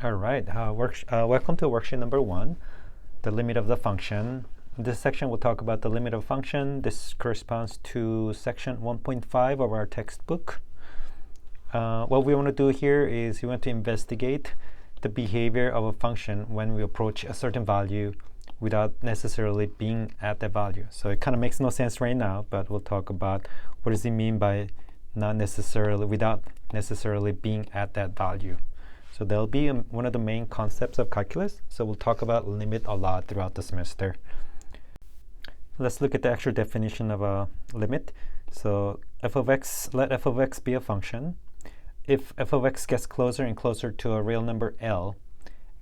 All right, welcome to worksheet number 1, the limit of the function. In this section, we'll talk about the limit of function. This corresponds to section 1.5 of our textbook. What we want to do here is we want to investigate the behavior of a function when we approach a certain value without necessarily being at that value. So it kind of makes no sense right now, but we'll talk about what does it mean by without necessarily being at that value. So that'll be one of the main concepts of calculus. So we'll talk about limit a lot throughout the semester. Let's look at the actual definition of a limit. So let f of x be a function. If f of x gets closer and closer to a real number L,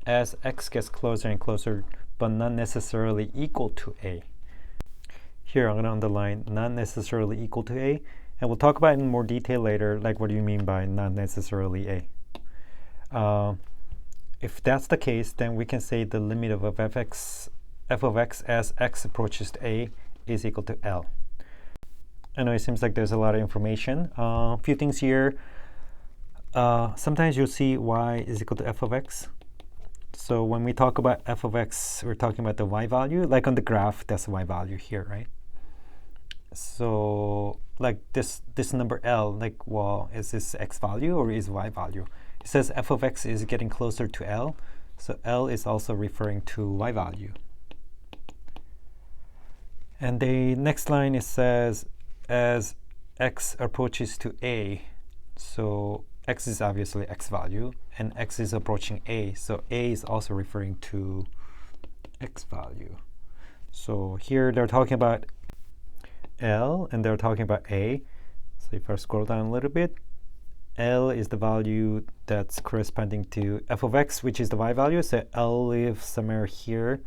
as x gets closer and closer, but not necessarily equal to a. Here I'm going to underline not necessarily equal to a, and we'll talk about it in more detail later, like what do you mean by not necessarily a. If that's the case, then we can say the limit of f of x as x approaches to a is equal to L. I know it seems like there's a lot of information. A few things here. Sometimes you'll see y is equal to f of x. So when we talk about f of x, we're talking about the y value. Like on the graph, that's the y value here, right? So like this number L, like, well, is this x value or is y value? It says f of x is getting closer to L, so L is also referring to y value. And the next line, it says as x approaches to a, so x is obviously x value, and x is approaching a, so a is also referring to x value. So here they're talking about L and they're talking about a. So if I scroll down a little bit, L is the value that's corresponding to f of x, which is the y value, so L lives somewhere here,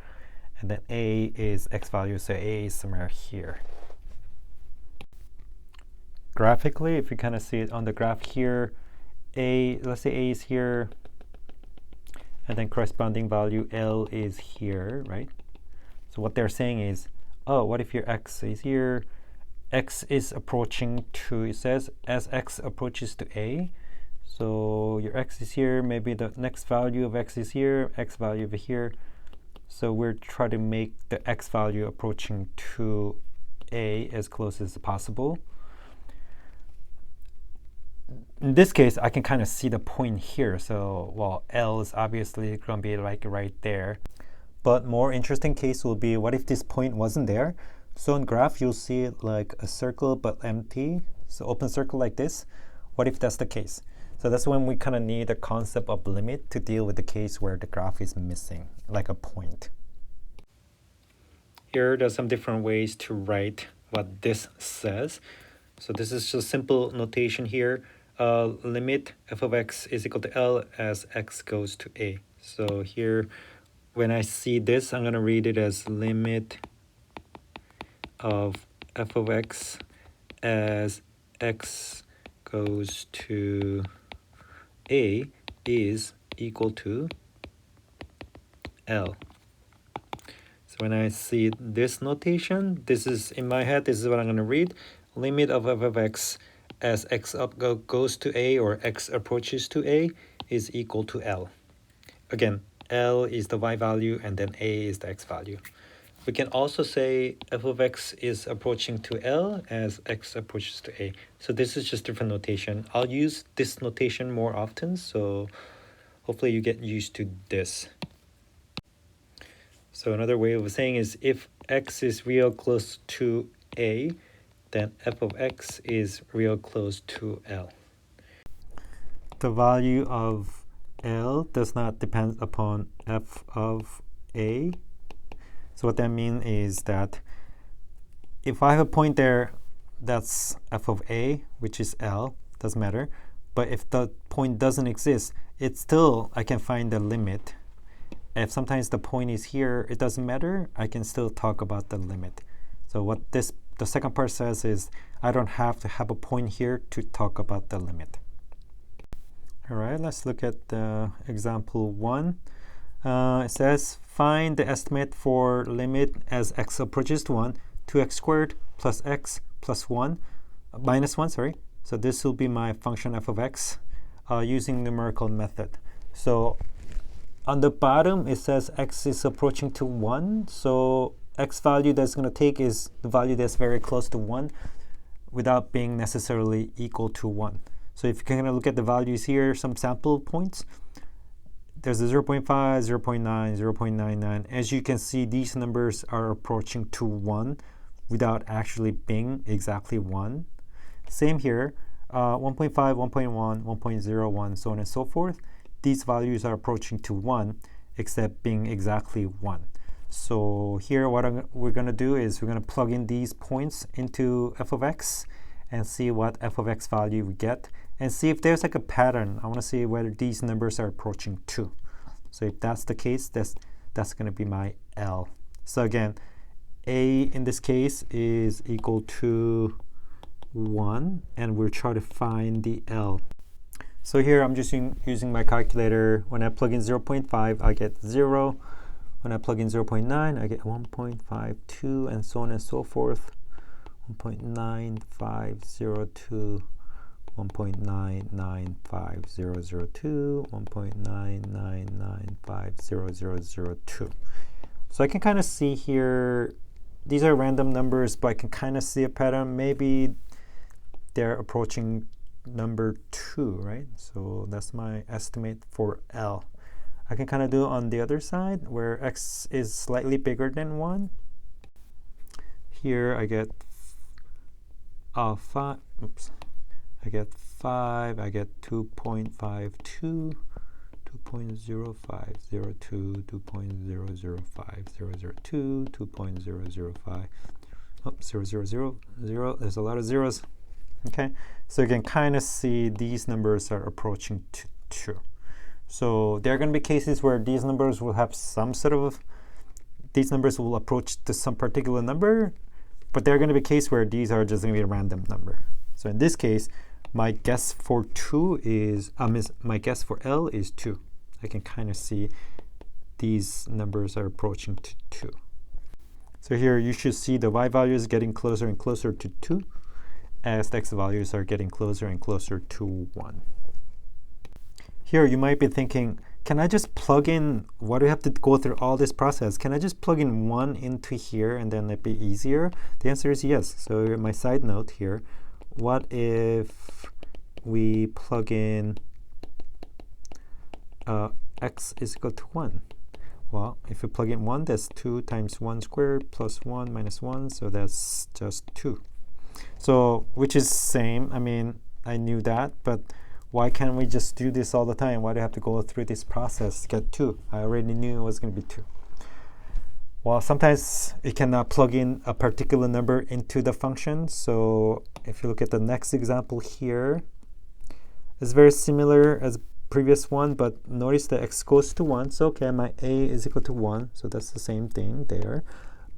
and then a is x value, so a is somewhere here. Graphically, if you kind of see it on the graph here, let's say a is here, and then corresponding value L is here, right? So what they're saying is, oh, what if your x is here? X is approaching to, it says, as x approaches to a. So your x is here, maybe the next value of x is here, x value over here. So we're trying to make the x value approaching to a as close as possible. In this case, I can kind of see the point here. So, well, L is obviously going to be like right there. But more interesting case will be, what if this point wasn't there? So in graph, you'll see it like a circle but empty. So open circle like this. What if that's the case? So that's when we kind of need a concept of limit to deal with the case where the graph is missing, like a point. Here, there's some different ways to write what this says. So this is just simple notation here. Limit f of x is equal to L as x goes to a. So here, when I see this, I'm going to read it as limit of f of x as x goes to a is equal to L. So when I see this notation, this is in my head, this is what I'm going to read. Limit of f of x as x goes to a or x approaches to a is equal to L. Again, L is the y value and then a is the x value. We can also say f of x is approaching to L as x approaches to a. So this is just different notation. I'll use this notation more often, so hopefully you get used to this. So another way of saying is if x is real close to a, then f of x is real close to L. The value of L does not depend upon f of a. So what that means is that if I have a point there, that's f of a, which is L, doesn't matter. But if the point doesn't exist, it's still, I can find the limit. If sometimes the point is here, it doesn't matter, I can still talk about the limit. So what the second part says is, I don't have to have a point here to talk about the limit. All right, let's look at example 1. It says, find the estimate for limit as x approaches to 1, 2x squared plus x plus 1, minus 1, sorry. So this will be my function f of x using numerical method. So on the bottom it says x is approaching to 1, so x value that's going to take is the value that's very close to 1 without being necessarily equal to 1. So if you kind of look at the values here, some sample points, there's a 0.5, 0.9, 0.99. As you can see, these numbers are approaching to 1 without actually being exactly 1. Same here, 1.5, 1.1, 1.01, so on and so forth. These values are approaching to 1 except being exactly 1. So here what we're going to do is we're going to plug in these points into f of x and see what f of x value we get and see if there's like a pattern. I want to see whether these numbers are approaching 2. So if that's the case, that's going to be my L. So again, a in this case is equal to 1 and we're trying to find the L. So here I'm just using my calculator. When I plug in 0.5, I get 0. When I plug in 0.9, I get 1.52, and so on and so forth. 1.9502, 1.995002, 1.99950002. So I can kind of see here, these are random numbers, but I can kind of see a pattern. Maybe they're approaching number 2, right? So that's my estimate for L. I can kind of do on the other side where x is slightly bigger than 1. Here I get 5. Oops. I get 5. I get 2.52, 2.0502, 2.005002, 2.005. Oh, 000. There's a lot of zeros. Okay, so you can kind of see these numbers are approaching to 2. So there are going to be cases where these numbers will have some sort of, these numbers will approach to some particular number, but there are going to be cases where these are just going to be a random number. So in this case, my guess for 2 is, my guess for L is 2. I can kind of see these numbers are approaching to 2. So here you should see the y values getting closer and closer to 2 as the x values are getting closer and closer to 1. Here you might be thinking, can I just plug in, why do I have to go through all this process? Can I just plug in 1 into here and then it'd be easier? The answer is yes. So my side note here, what if we plug in x is equal to 1? Well, if we plug in 1, that's 2 times 1 squared plus 1 minus 1, so that's just 2. So, which is same, I mean, I knew that, but why can't we just do this all the time? Why do I have to go through this process to get 2? I already knew it was going to be 2. Well, sometimes you cannot plug in a particular number into the function. So if you look at the next example here, it's very similar as previous one, but notice that x goes to 1. So okay, my a is equal to 1. So that's the same thing there.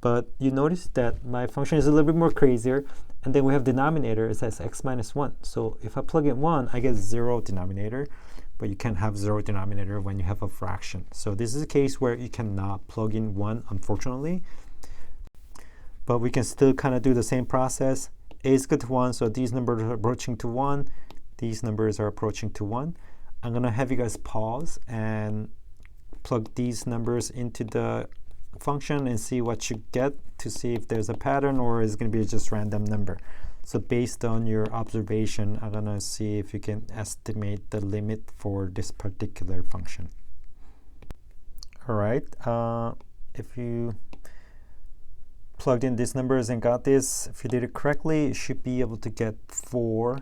But you notice that my function is a little bit more crazier. And then we have denominator, it says x minus 1. So if I plug in 1, I get 0 denominator. But you can't have 0 denominator when you have a fraction. So this is a case where you cannot plug in 1, unfortunately. But we can still kind of do the same process. A is equal to 1, so these numbers are approaching to 1. These numbers are approaching to 1. I'm going to have you guys pause and plug these numbers into the function and see what you get to see if there's a pattern or is going to be just random number. So based on your observation, I'm going to see if you can estimate the limit for this particular function. All right, if you plugged in these numbers and got this, if you did it correctly, you should be able to get 4.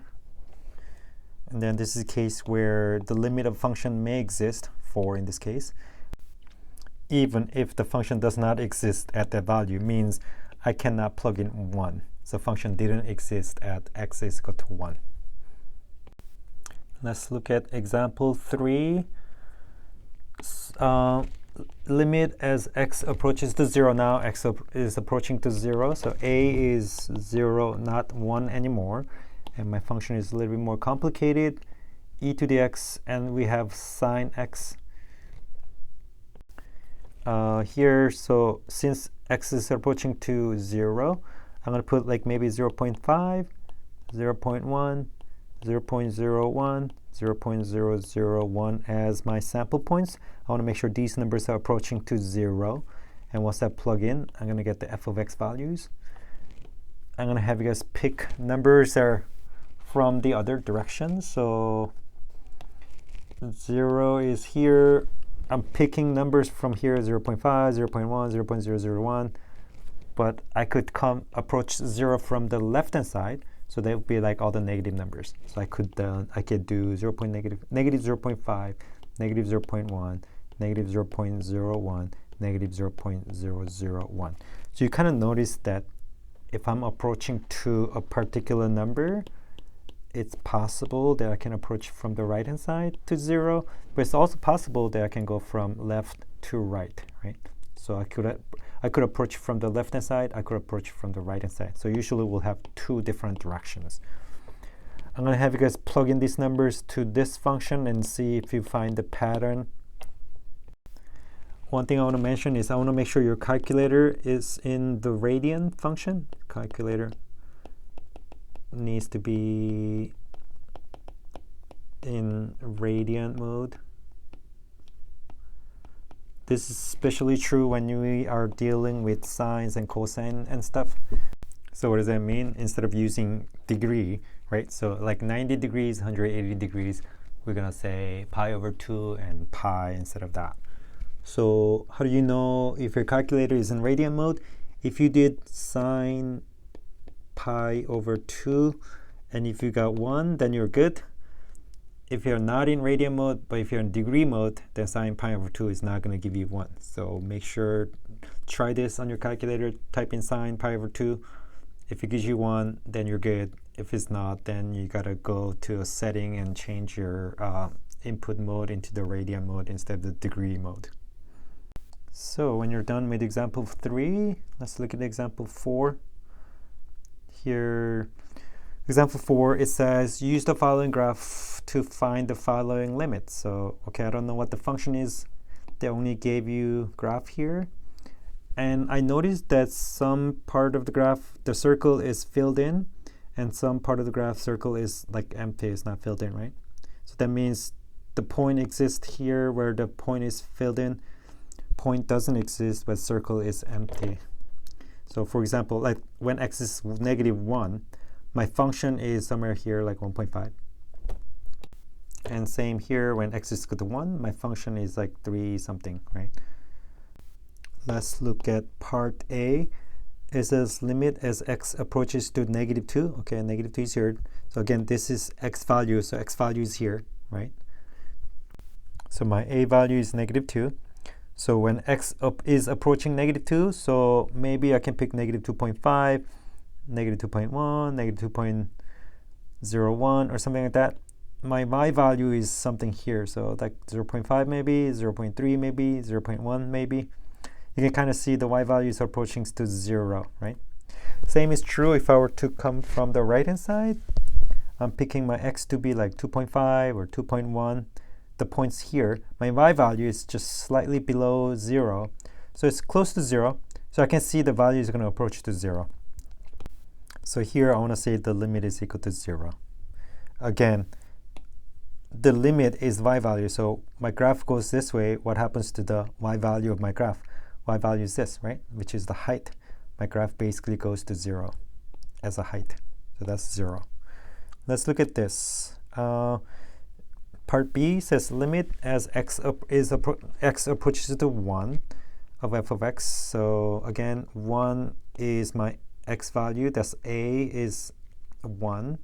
And then this is a case where the limit of function may exist, 4 in this case, even if the function does not exist at that value, means I cannot plug in 1. So function didn't exist at x is equal to 1. Let's look at example 3. Limit as x approaches to 0. Now x is approaching to 0. So a is 0, not 1 anymore. And my function is a little bit more complicated. E to the x, and we have sine x here. So since x is approaching to 0, I'm going to put like maybe 0.5, 0.1, 0.01, 0.001 as my sample points. I want to make sure these numbers are approaching to 0. And once I plug in, I'm going to get the f of x values. I'm going to have you guys pick numbers that are from the other direction. So 0 is here. I'm picking numbers from here, 0.5, 0.1, 0.001. But I could approach 0 from the left-hand side. So that would be like all the negative numbers. So I could do negative 0.5, negative 0.1, negative 0.01, negative 0.001. So you kind of notice that if I'm approaching to a particular number, it's possible that I can approach from the right-hand side to 0, but it's also possible that I can go from left to right, right? So I could approach from the left-hand side, I could approach from the right-hand side. So usually we'll have two different directions. I'm going to have you guys plug in these numbers to this function and see if you find the pattern. One thing I want to mention is I want to make sure your calculator is in the radian function. Calculator needs to be in radian mode. This is especially true when we are dealing with sines and cosine and stuff. So what does that mean? Instead of using degree, right? So like 90 degrees, 180 degrees, we're going to say pi over 2 and pi instead of that. So how do you know if your calculator is in radian mode? If you did sine pi over 2, and if you got 1, then you're good. If you're not in radian mode, but if you're in degree mode, then sine pi over 2 is not going to give you 1. So make sure, try this on your calculator, type in sine pi over 2. If it gives you 1, then you're good. If it's not, then you got to go to a setting and change your input mode into the radian mode instead of the degree mode. So when you're done with example 3, let's look at example 4. Here, example 4, it says, use the following graph to find the following limit. So, okay, I don't know what the function is. They only gave you graph here. And I noticed that some part of the graph, the circle is filled in, and some part of the graph circle is like empty, it's not filled in, right? So that means the point exists here where the point is filled in. Point doesn't exist, but circle is empty. So for example, like when x is -1, my function is somewhere here like 1.5. And same here, when x is equal to 1, my function is like 3 something, right? Let's look at part A. It says limit as x approaches to -2. Okay, -2 is here. So again, this is x value, so x value is here, right? So my A value is -2. So when x is approaching -2, so maybe I can pick -2.5, -2.1, -2.01, or something like that. My y value is something here, so like 0.5 maybe, 0.3 maybe, 0.1 maybe. You can kind of see the y values are approaching to 0, right? Same is true if I were to come from the right-hand side. I'm picking my x to be like 2.5 or 2.1. The points here, my y value is just slightly below 0. So it's close to 0. So I can see the value is going to approach to 0. So here I want to say the limit is equal to 0. Again, the limit is y value. So my graph goes this way. What happens to the y value of my graph? Y value is this, right? Which is the height. My graph basically goes to 0 as a height. So that's 0. Let's look at this. Part B says limit as x approaches to 1 of f of x. So again, 1 is my x value. That's A is 1.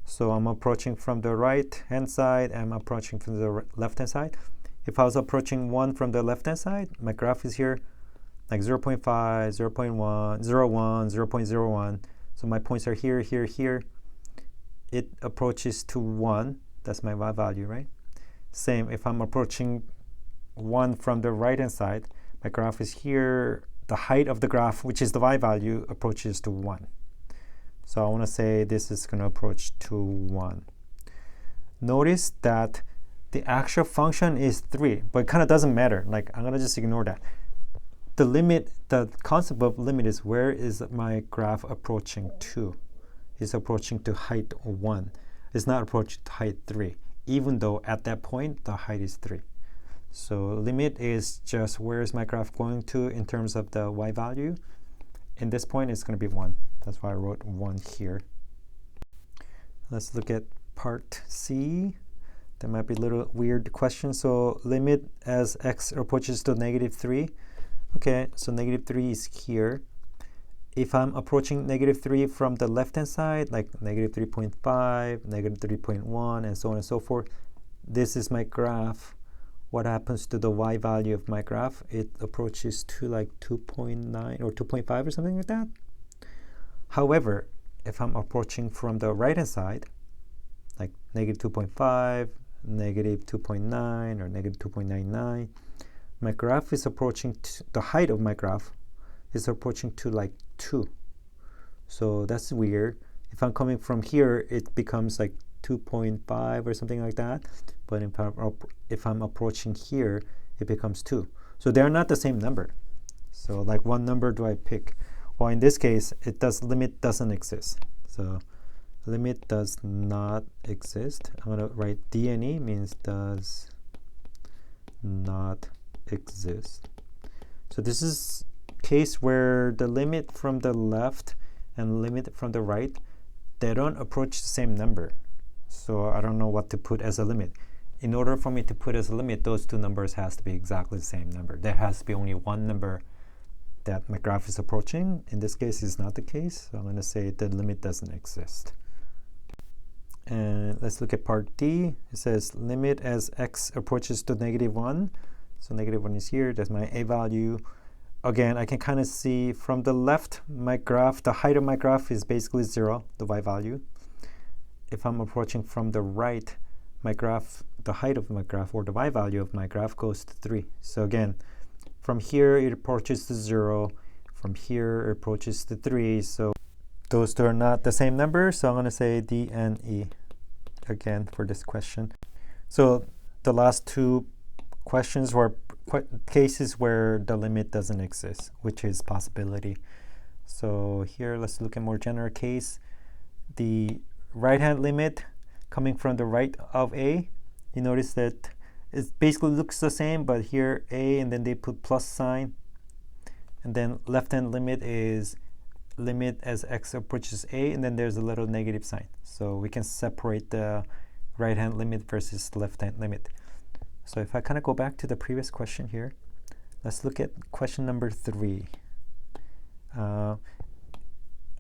So I'm approaching from the right-hand side, and I'm approaching from the left-hand side. If I was approaching 1 from the left-hand side, my graph is here, like 0.5, 0.1, 0.1, 0.01. So my points are here, here, here. It approaches to 1. That's my y value, right? Same, if I'm approaching 1 from the right-hand side, my graph is here. The height of the graph, which is the y value, approaches to 1. So I want to say this is going to approach to 1. Notice that the actual function is 3, but it kind of doesn't matter. Like, I'm going to just ignore that. The limit, the concept of limit is where is my graph approaching to? It's approaching to height 1. It's not approaching to height 3. even though at that point the height is 3. So limit is just where is my graph going to in terms of the y value. In this point, it's going to be 1. That's why I wrote 1 here. Let's look at part C. That might be a little weird question. So limit as x approaches to -3. Okay, so -3 is here. If I'm approaching -3 from the left-hand side, like -3.5, -3.1, and so on and so forth, this is my graph. What happens to the y value of my graph? It approaches to like 2.9 or 2.5 or something like that. However, if I'm approaching from the right-hand side, like -2.5, -2.9, or -2.99, my graph is approaching the height of my graph is approaching to like 2. So that's weird. If I'm coming from here, it becomes like 2.5 or something like that. But if I'm approaching here, it becomes 2. So they're not the same number. So like, what number do I pick? Well, in this case, limit doesn't exist. So limit does not exist. I'm going to write DNE, means does not exist. So this is case where the limit from the left and limit from the right, they don't approach the same number. So I don't know what to put as a limit. In order for me to put as a limit, those two numbers has to be exactly the same number. There has to be only one number that my graph is approaching. In this case, it's not the case. So I'm going to say the limit doesn't exist. And let's look at part D. It says limit as x approaches to -1. So -1 is here. That's my a value. Again, I can kind of see from the left, my graph, the height of my graph is basically 0, the y value. If I'm approaching from the right, my graph, the height of my graph, or the y value of my graph, goes to 3. So again, from here it approaches to 0. From here it approaches to 3. So those two are not the same number. So I'm going to say D and E again for this question. So the last two questions were cases where the limit doesn't exist, which is possibility. So here, let's look at more general case. The right-hand limit coming from the right of A, you notice that it basically looks the same, but here A, and then they put plus sign. And then left-hand limit is limit as x approaches A, and then there's a little negative sign. So we can separate the right-hand limit versus left-hand limit. So if I kind of go back to the previous question here, let's look at question number 3. I'm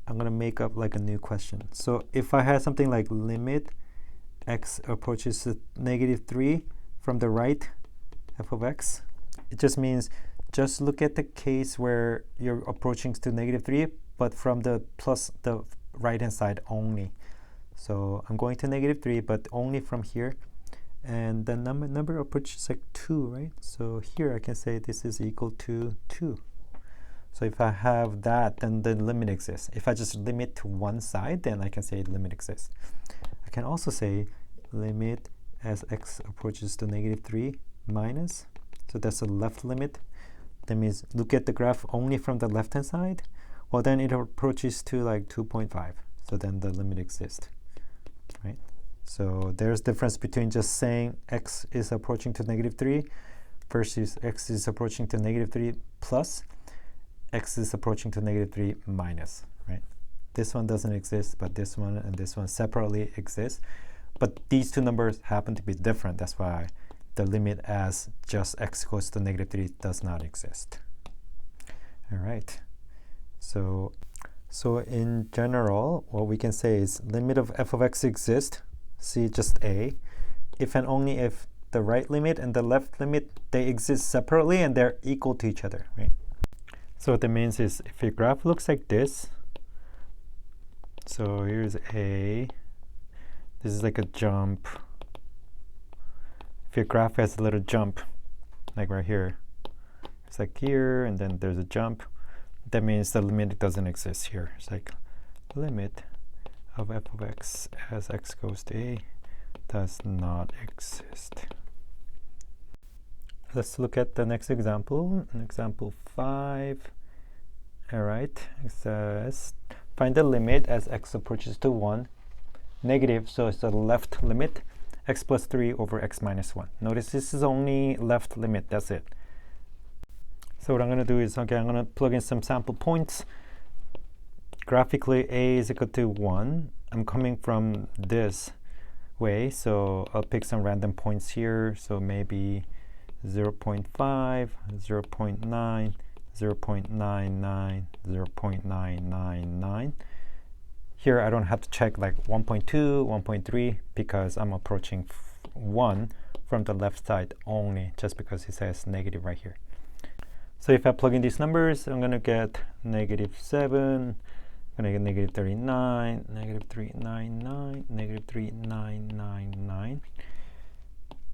going to make up like a new question. So if I had something like limit x approaches to -3 from the right, f of x, it just means just look at the case where you're approaching to -3, but from the right-hand side only. So I'm going to -3, but only from here. And the number approaches like 2, right? So here I can say this is equal to 2. So if I have that, then the limit exists. If I just limit to one side, then I can say the limit exists. I can also say limit as x approaches to -3 minus. So that's the left limit. That means look at the graph only from the left-hand side. Well, then it approaches to like 2.5. So then the limit exists, right? So there's difference between just saying x is approaching to -3 versus x is approaching to -3 plus, x is approaching to -3 minus, right? This one doesn't exist, but this one and this one separately exist. But these two numbers happen to be different. That's why the limit as just x goes to -3 does not exist. All right. So in general, what we can say is limit of f of x exists. See just A, if and only if the right limit and the left limit, they exist separately and they're equal to each other, right? So what that means is if your graph looks like this, so here's A, this is like a jump. If your graph has a little jump, like right here, it's like here, and then there's a jump, that means the limit doesn't exist here. It's like limit of f of x as x goes to A does not exist. Let's look at the next example, example 5. All right, it says find the limit as x approaches to 1, negative, so it's the left limit, x plus 3 over x minus 1. Notice this is only left limit, that's it. So what I'm going to do is, okay, I'm going to plug in some sample points. Graphically, a is equal to 1. I'm coming from this way, so I'll pick some random points here. So maybe 0.5, 0.9, 0.99, 0.999. Here I don't have to check like 1.2, 1.3 because I'm approaching 1 from the left side only, just because it says negative right here. So if I plug in these numbers, I'm going to get negative 7, I'm going to get negative 39, negative 399, negative 3999.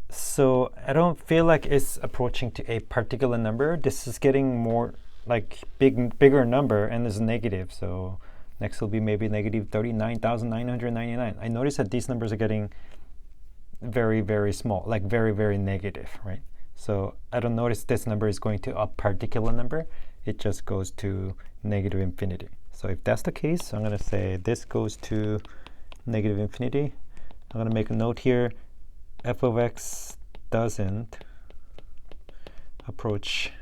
So I don't feel like it's approaching to a particular number. This is getting more like bigger number, and it's negative. So next will be maybe negative 39,999. I notice that these numbers are getting very, very small, like very, very negative, right? So I don't notice this number is going to a particular number. It just goes to negative infinity. So if that's the case, I'm going to say this goes to negative infinity. I'm going to make a note here. F of x doesn't approach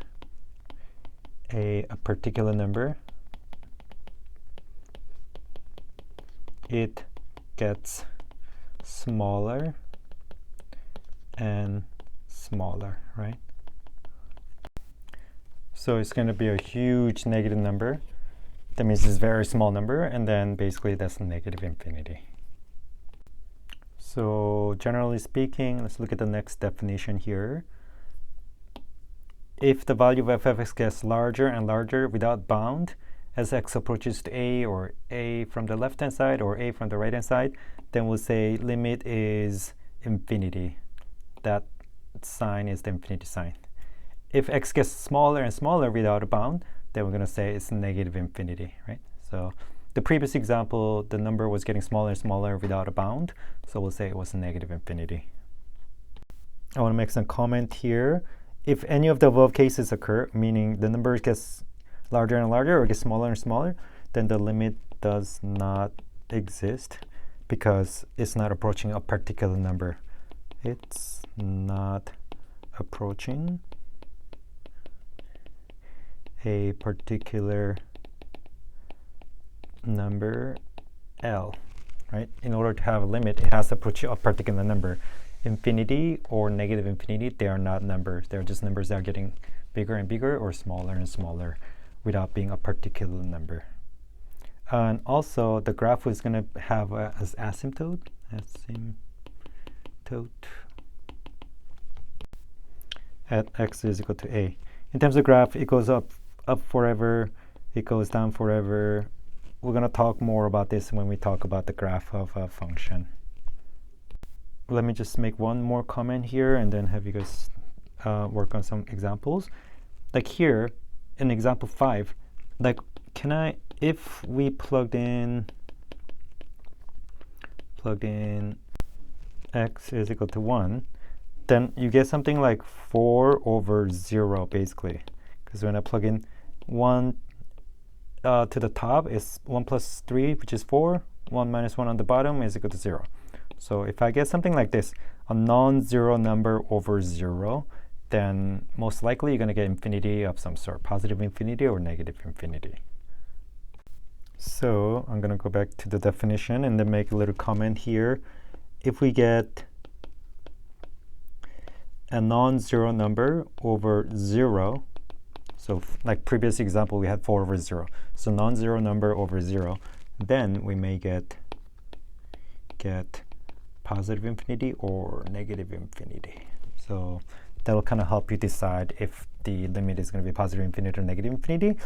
a particular number. It gets smaller and smaller, right? So it's going to be a huge negative number. That means it's a very small number, and then basically that's negative infinity. So generally speaking, let's look at the next definition here. If the value of f of x gets larger and larger without bound, as x approaches to a, or a from the left-hand side or a from the right-hand side, then we'll say limit is infinity. That sign is the infinity sign. If x gets smaller and smaller without a bound, then we're going to say it's negative infinity, right? So the previous example, the number was getting smaller and smaller without a bound, so we'll say it was negative infinity. I want to make some comment here. If any of the above cases occur, meaning the number gets larger and larger or gets smaller and smaller, then the limit does not exist because it's not approaching a particular number. It's not approaching a particular number L, right? In order to have a limit, it has to approach a particular number. Infinity or negative infinity, they are not numbers. They're just numbers that are getting bigger and bigger or smaller and smaller without being a particular number. And also, the graph is going to have as asymptote at x is equal to a. In terms of graph, it goes up forever, it goes down forever. We're going to talk more about this when we talk about the graph of a function. Let me just make one more comment here and then have you guys work on some examples. Like here, in example 5, like if we plugged in x is equal to 1, then you get something like 4 over 0 basically. Because when I plug in 1 to the top, is 1 plus 3, which is 4. 1 minus 1 on the bottom is equal to 0. So if I get something like this, a non-zero number over 0, then most likely you're going to get infinity of some sort, positive infinity or negative infinity. So I'm going to go back to the definition and then make a little comment here. If we get a non-zero number over 0, so like previous example, we had 4 over 0. So non-zero number over 0, then we may get positive infinity or negative infinity. So that'll kind of help you decide if the limit is going to be positive infinity or negative infinity.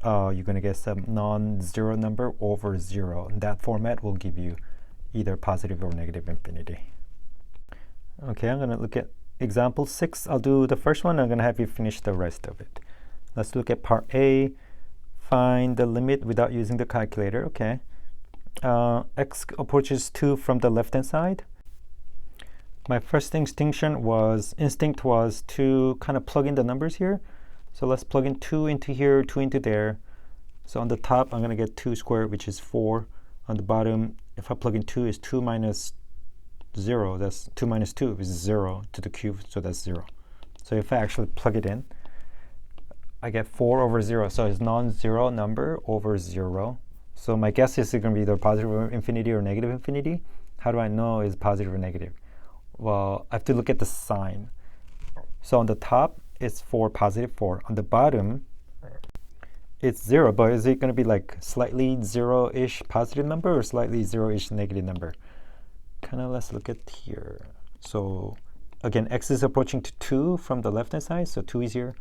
You're going to get some non-zero number over 0. That format will give you either positive or negative infinity. Okay, I'm going to look at example 6. I'll do the first one. I'm going to have you finish the rest of it. Let's look at part A. Find the limit without using the calculator. Okay. X approaches 2 from the left-hand side. My first instinct was to kind of plug in the numbers here. So let's plug in 2 into here, 2 into there. So on the top, I'm going to get 2 squared, which is 4. On the bottom, if I plug in 2, is 2 minus 0. That's 2 minus 2 is 0 to the cube, so that's 0. So if I actually plug it in, I get 4 over 0. So it's non-zero number over 0. So my guess is it's going to be either positive infinity or negative infinity. How do I know it's positive or negative? Well, I have to look at the sign. So on the top, it's 4, positive 4. On the bottom, it's 0, but is it going to be like slightly 0-ish positive number or slightly 0-ish negative number? Kind of, let's look at here. So again, x is approaching to 2 from the left-hand side, so 2 is here.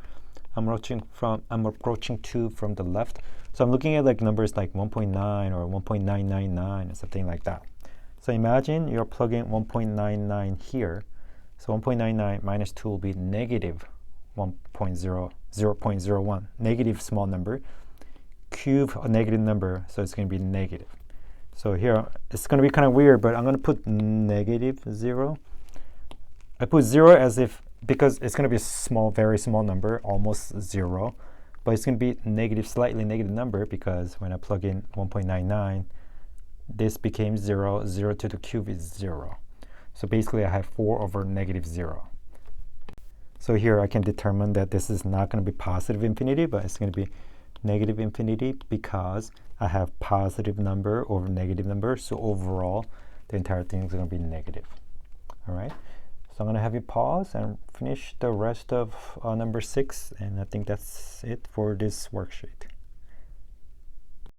I'm approaching 2 from the left. So I'm looking at like numbers like 1.9 or 1.999 or something like that. So imagine you're plugging 1.99 here. So 1.99 minus 2 will be negative 0.01. Negative small number. Cube a negative number, so it's going to be negative. So here, it's going to be kind of weird, but I'm going to put negative 0. I put 0 as if, because it's going to be a small, very small number, almost 0. But it's going to be negative, slightly negative number, because when I plug in 1.99, this became 0. 0 to the cube is 0. So basically, I have 4 over negative 0. So here, I can determine that this is not going to be positive infinity, but it's going to be negative infinity because I have positive number over negative number. So overall, the entire thing is going to be negative. All right. So I'm going to have you pause and finish the rest of number 6. And I think that's it for this worksheet.